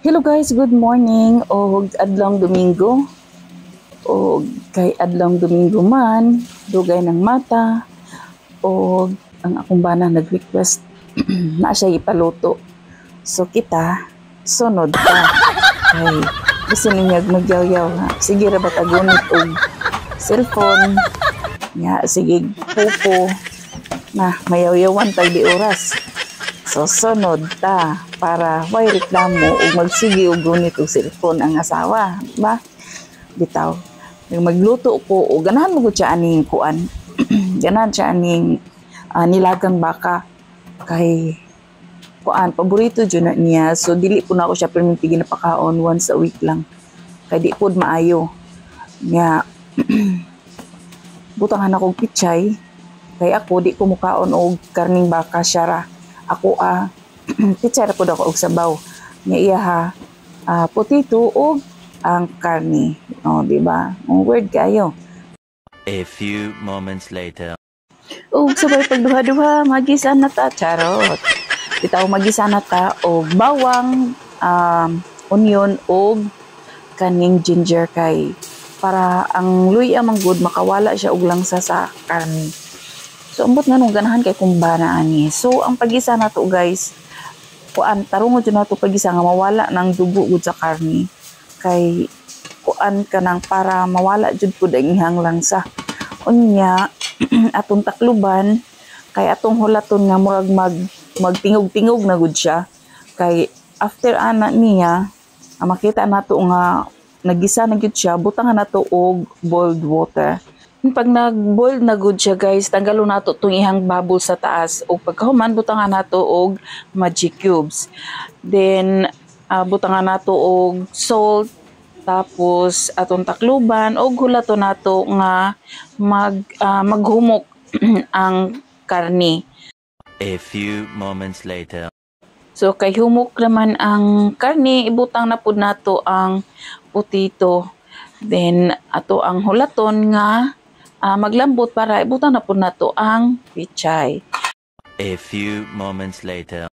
Hello guys, good morning o adlong Domingo. O kay adlong Domingo man, dugay ng mata o ang akong bana nag-request na siya ipaluto. So kita, sunod ka. Kay gusto niya magyaw-yaw ha. Sige ra ba tagunit og cellphone. Nga, sige pupo na mayaw-yawan tag di oras. So, sunod ta para way reklamo o magsige og gunit og cellphone ang asawa. Ba? Bitaw. Magluto ko o ganahan mo ko siya aning kuan. Ganahan siya aning nilagang baka. Kay kuan, paborito dyan na niya. So, dili po na ako siya perminti ginapakaon once a week lang. Kay di po maayo. Nga, butangan akong pichay. Kay ako, di ko mukaon og karning baka siya ra. Ako pichay ra po ako og sabaw. Nga iya ha, potato og ang karni. O, di ba? Word kayo. A few moments later. Og sabay pagduha-duha, magisa na ta. Charot. Bitaw magisa na ta og bawang, onion og kaning ginger kay para ang luya man good makawala siya og langsa sa karni. So, ambot nga nung ganahan kay kumbana ani. So, ang pagisa na to guys, kuan, tarungo dyan na to pagisa nga mawala ng dugo gud sa karni. Kay, kuan ka nang para mawala dyan po ang ihang langsa. Unya, atong takluban, kay atong hulaton nga murag magtingog-tingog na gud siya. Kay, after ana niya, makita na to nga nagisa na gud siya, butangan na to og boiled water. Pag nag-boil na good siya guys, tanggalon nato itong ihang bubble sa taas. O pagkahuman, butangan nato og magic cubes. Then, butangan nato og salt. Tapos, atong takluban. O hulato nato nga maghumok ang karni. A few moments later. So, kay humok naman ang karni, ibutang na po nato ang potato. Then, ato ang hulaton nga maglambot para ibutan na po nato ang pichay. A few moments later.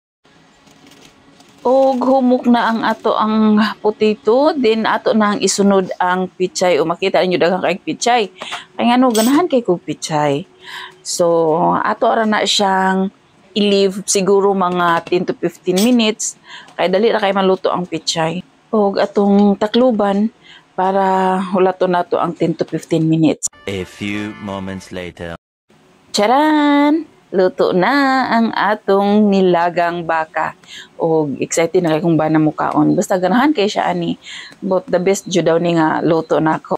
Og humok na ang ato ang potato, then ato na ang isunod ang pichay. O makita ninyo daghang kay pichay. Kay ngano ganahan kay kog pichay. So ato ara na siyang i-leave siguro mga 10 to 15 minutes kay dali ra kay maluto ang pichay. Og atong takluban para hulato nato ang 10 to 15 minutes. A few moments later. Charan! Luto na ang atong nilagang baka. O excited na kay kung ba na mukaon. Basta ganahan kay siya ani. But the best jud daw ni nga luto na ako.